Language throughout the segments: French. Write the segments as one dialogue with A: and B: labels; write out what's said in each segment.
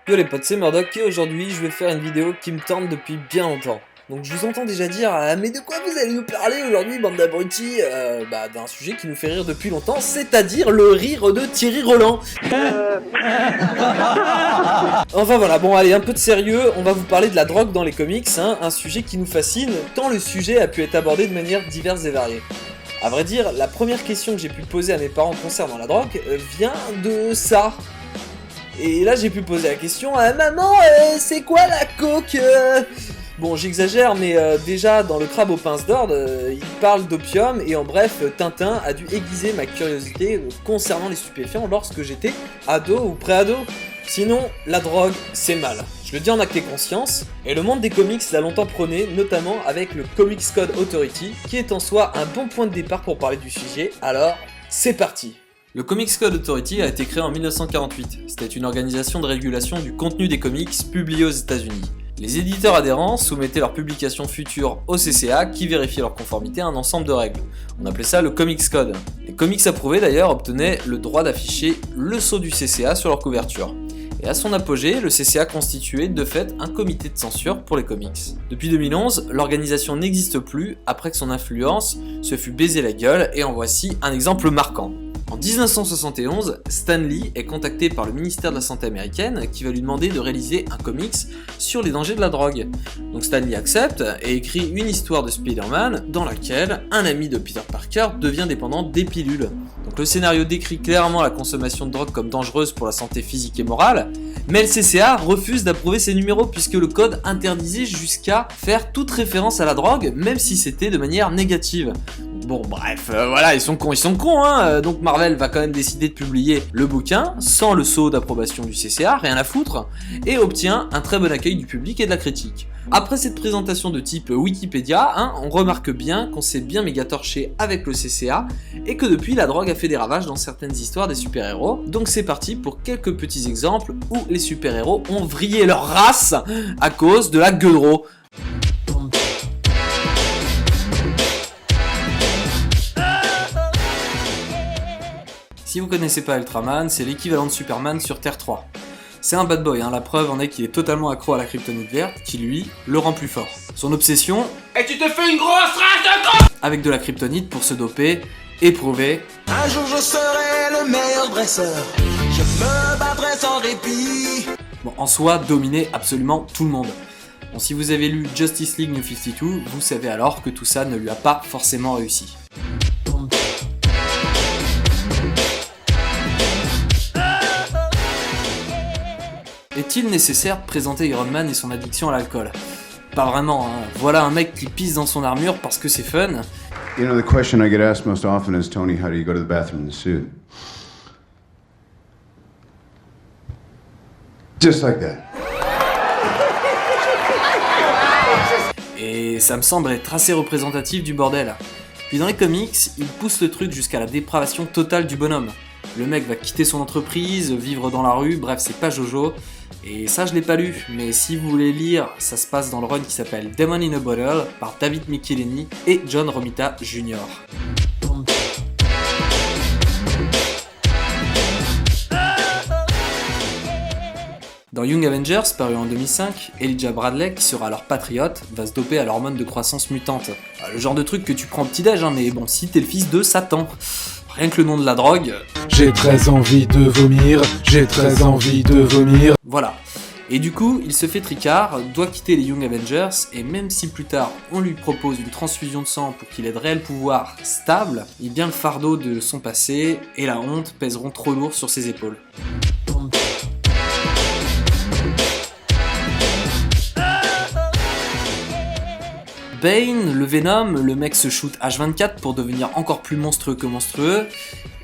A: Yo les potes, c'est Murdoch et aujourd'hui je vais faire une vidéo qui me tente depuis bien longtemps. Donc je vous entends déjà dire mais de quoi vous allez nous parler aujourd'hui bande d'abrutis d'un sujet qui nous fait rire depuis longtemps, c'est-à-dire le rire de Thierry Roland. Enfin voilà, bon allez, un peu de sérieux, on va vous parler de la drogue dans les comics, un sujet qui nous fascine tant le sujet a pu être abordé de manière diverse et variée. A vrai dire, la première question que j'ai pu poser à mes parents concernant la drogue vient de ça. Et là j'ai pu poser la question à maman, c'est quoi la coke Bon j'exagère mais déjà dans le crabe aux pinces d'or, il parle d'opium et en bref Tintin a dû aiguiser ma curiosité concernant les stupéfiants lorsque j'étais ado ou pré-ado. Sinon, la drogue c'est mal, je le dis en acte et conscience, et le monde des comics l'a longtemps prôné, notamment avec le Comics Code Authority, qui est en soi un bon point de départ pour parler du sujet, alors c'est parti. Le Comics Code Authority a été créé en 1948. C'était une organisation de régulation du contenu des comics publiés aux États-Unis. Les éditeurs adhérents soumettaient leurs publications futures au CCA qui vérifiait leur conformité à un ensemble de règles. On appelait ça le Comics Code. Les comics approuvés d'ailleurs obtenaient le droit d'afficher le sceau du CCA sur leur couverture. Et à son apogée, le CCA constituait de fait un comité de censure pour les comics. Depuis 2011, l'organisation n'existe plus après que son influence se fût baisé la gueule et en voici un exemple marquant. En 1971, Stan Lee est contacté par le ministère de la Santé américaine qui va lui demander de réaliser un comics sur les dangers de la drogue. Donc Stan Lee accepte et écrit une histoire de Spider-Man dans laquelle un ami de Peter Parker devient dépendant des pilules. Donc le scénario décrit clairement la consommation de drogue comme dangereuse pour la santé physique et morale, mais le CCA refuse d'approuver ces numéros puisque le code interdisait jusqu'à faire toute référence à la drogue, même si c'était de manière négative. Bon bref, voilà, ils sont cons hein, donc Marvel va quand même décider de publier le bouquin sans le sceau d'approbation du CCA, rien à foutre, et obtient un très bon accueil du public et de la critique. Après cette présentation de type Wikipédia, on remarque bien qu'on s'est bien méga torché avec le CCA et que depuis la drogue a fait des ravages dans certaines histoires des super-héros, donc c'est parti pour quelques petits exemples où les super-héros ont vrillé leur race à cause de la gueudreau. Si vous connaissez pas Ultraman, c'est l'équivalent de Superman sur Terre 3. C'est un bad boy, la preuve en est qu'il est totalement accro à la kryptonite verte, qui lui, le rend plus fort. Son obsession... Et tu te fais une grosse race de con avec de la kryptonite pour se doper et prouver... Un jour je serai le meilleur dresseur, je me battrai sans répit... Bon, en soi, dominer absolument tout le monde. Bon, si vous avez lu Justice League New 52, vous savez alors que tout ça ne lui a pas forcément réussi. Est-il nécessaire de présenter Iron Man et son addiction à l'alcool? Pas vraiment, Voilà un mec qui pisse dans son armure parce que c'est fun.
B: You know, the question I get asked most often is, Tony, how do you go to the bathroom in the suit? Just like that.
A: Et ça me semble être assez représentatif du bordel. Puis dans les comics, il pousse le truc jusqu'à la dépravation totale du bonhomme. Le mec va quitter son entreprise, vivre dans la rue, bref c'est pas Jojo. Et ça je l'ai pas lu, mais si vous voulez lire, ça se passe dans le run qui s'appelle Demon in a Bottle par David Michelinie et John Romita Jr. Dans Young Avengers, paru en 2005, Elijah Bradley, qui sera alors patriote, va se doper à l'hormone de croissance mutante. Le genre de truc que tu prends au petit-déj, mais bon, si t'es le fils de Satan. Rien que le nom de la drogue...
C: J'ai très envie de vomir, j'ai très envie de vomir...
A: Voilà. Et du coup, il se fait tricard, doit quitter les Young Avengers, et même si plus tard on lui propose une transfusion de sang pour qu'il ait de réels pouvoirs stables, et bien le fardeau de son passé et la honte pèseront trop lourd sur ses épaules. Bane, le Venom, le mec se shoot H24 pour devenir encore plus monstrueux que monstrueux,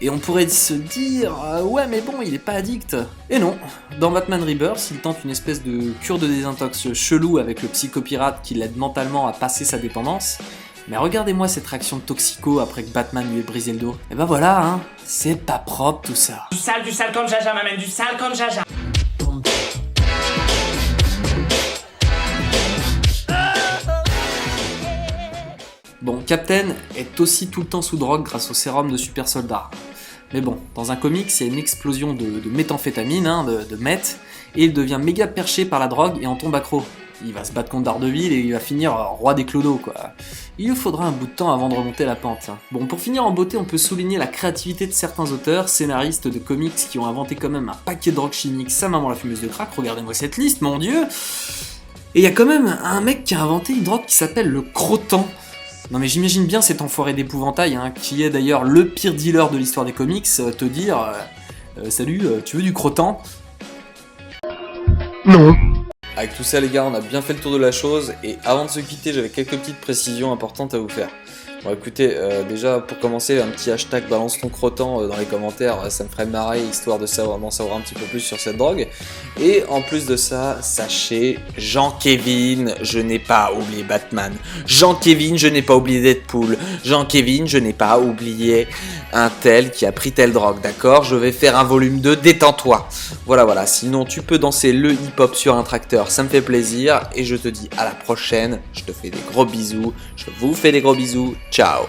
A: et on pourrait se dire ouais mais bon il est pas addict. Et non, dans Batman Rebirth il tente une espèce de cure de désintox chelou avec le psychopirate qui l'aide mentalement à passer sa dépendance, mais regardez-moi cette réaction de toxico après que Batman lui ait brisé le dos. Et ben voilà, c'est pas propre tout ça.
D: Du sale comme Jaja m'amène du sale comme Jaja.
A: Bon, Captain est aussi tout le temps sous drogue grâce au sérum de super soldat. Mais bon, dans un comics, il y a une explosion de méthamphétamine, de meth, et il devient méga perché par la drogue et en tombe accro. Il va se battre contre Daredevil et il va finir roi des clodos, quoi. Il lui faudra un bout de temps avant de remonter la pente. Bon, pour finir en beauté, on peut souligner la créativité de certains auteurs, scénaristes de comics qui ont inventé quand même un paquet de drogues chimiques, sa maman la fumeuse de crack, regardez-moi cette liste, mon dieu. Et il y a quand même un mec qui a inventé une drogue qui s'appelle le croton. Non mais j'imagine bien cet enfoiré d'épouvantail, qui est d'ailleurs le pire dealer de l'histoire des comics, te dire salut, tu veux du croton ?
C: Non.
A: Avec tout ça les gars, on a bien fait le tour de la chose, et avant de se quitter, j'avais quelques petites précisions importantes à vous faire. Bon écoutez, déjà pour commencer, un petit hashtag balance ton croton dans les commentaires, ça me ferait marrer, histoire d'en savoir un petit peu plus sur cette drogue. Et en plus de ça, sachez, Jean-Kévin, je n'ai pas oublié Batman. Jean-Kévin, je n'ai pas oublié Deadpool. Jean-Kévin, je n'ai pas oublié un tel qui a pris telle drogue, d'accord ? Je vais faire un volume 2, détends-toi. Voilà, sinon tu peux danser le hip-hop sur un tracteur, ça me fait plaisir. Et je te dis à la prochaine, je te fais des gros bisous, je vous fais des gros bisous, ciao.